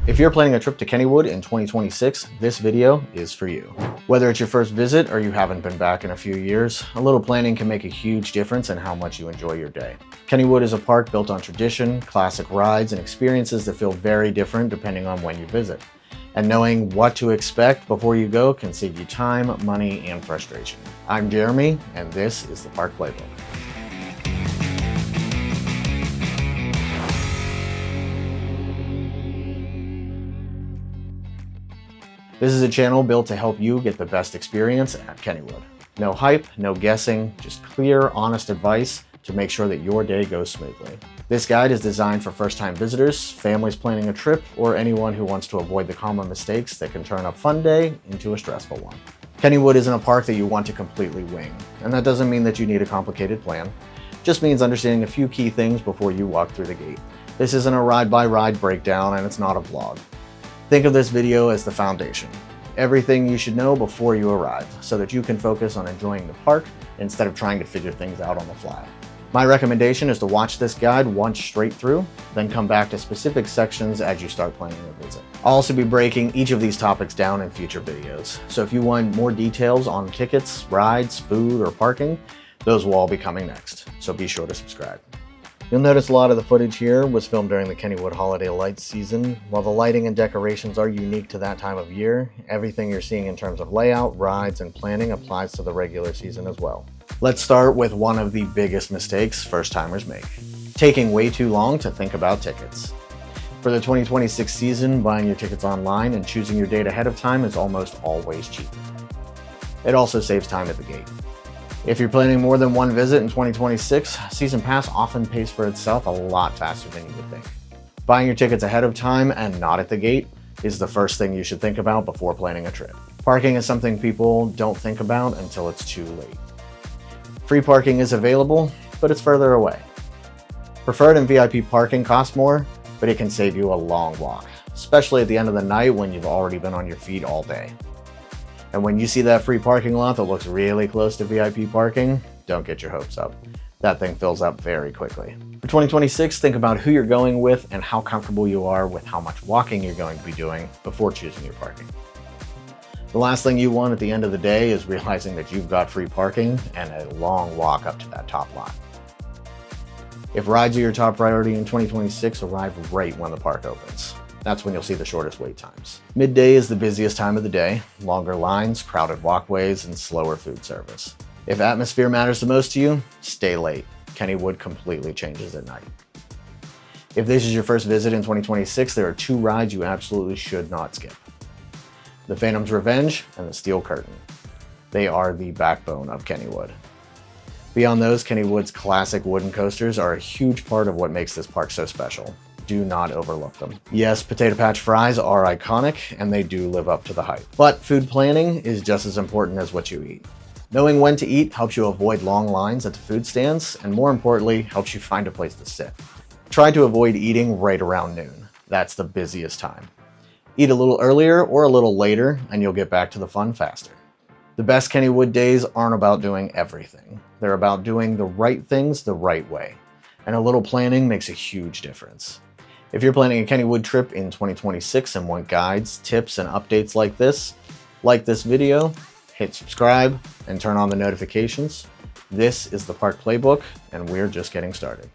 If you're planning a trip to Kennywood in 2026, this video is for you. Whether it's your first visit or you haven't been back in a few years, a little planning can make a huge difference in how much you enjoy your day. Kennywood is a park built on tradition, classic rides, and experiences that feel very different depending on when you visit. And knowing what to expect before you go can save you time, money, and frustration. I'm Jeremy, and this is the Park Playbook. This is a channel built to help you get the best experience at Kennywood. No hype, no guessing, just clear, honest advice to make sure that your day goes smoothly. This guide is designed for first-time visitors, families planning a trip, or anyone who wants to avoid the common mistakes that can turn a fun day into a stressful one. Kennywood isn't a park that you want to completely wing, and that doesn't mean that you need a complicated plan. It just means understanding a few key things before you walk through the gate. This isn't a ride-by-ride breakdown, and it's not a vlog. Think of this video as the foundation. Everything you should know before you arrive, so that you can focus on enjoying the park instead of trying to figure things out on the fly. My recommendation is to watch this guide once straight through, then come back to specific sections as you start planning your visit. I'll also be breaking each of these topics down in future videos, so if you want more details on tickets, rides, food, or parking, those will all be coming next, so be sure to subscribe. You'll notice a lot of the footage here was filmed during the Kennywood holiday lights season. While the lighting and decorations are unique to that time of year, everything you're seeing in terms of layout, rides, and planning applies to the regular season as well. Let's start with one of the biggest mistakes first-timers make: taking way too long to think about tickets. For the 2026 season, buying your tickets online and choosing your date ahead of time is almost always cheaper. It also saves time at the gate. If you're planning more than one visit in 2026, Season Pass often pays for itself a lot faster than you would think. Buying your tickets ahead of time and not at the gate is the first thing you should think about before planning a trip. Parking is something people don't think about until it's too late. Free parking is available, but it's further away. Preferred and VIP parking costs more, but it can save you a long walk, especially at the end of the night when you've already been on your feet all day. And when you see that free parking lot that looks really close to VIP parking, don't get your hopes up. That thing fills up very quickly. For 2026, think about who you're going with and how comfortable you are with how much walking you're going to be doing before choosing your parking. The last thing you want at the end of the day is realizing that you've got free parking and a long walk up to that top lot. If rides are your top priority in 2026, arrive right when the park opens. That's when you'll see the shortest wait times. Midday is the busiest time of the day, longer lines, crowded walkways, and slower food service. If atmosphere matters the most to you, stay late. Kennywood completely changes at night. If this is your first visit in 2026, there are two rides you absolutely should not skip: the Phantom's Revenge and the Steel Curtain. They are the backbone of Kennywood. Beyond those, Kennywood's classic wooden coasters are a huge part of what makes this park so special. Do not overlook them. Yes, potato patch fries are iconic, and they do live up to the hype. But food planning is just as important as what you eat. Knowing when to eat helps you avoid long lines at the food stands, and more importantly, helps you find a place to sit. Try to avoid eating right around noon. That's the busiest time. Eat a little earlier or a little later, and you'll get back to the fun faster. The best Kennywood days aren't about doing everything. They're about doing the right things the right way. And a little planning makes a huge difference. If you're planning a Kennywood trip in 2026 and want guides, tips, and updates like this video, hit subscribe and turn on the notifications. This is the Park Playbook, and we're just getting started.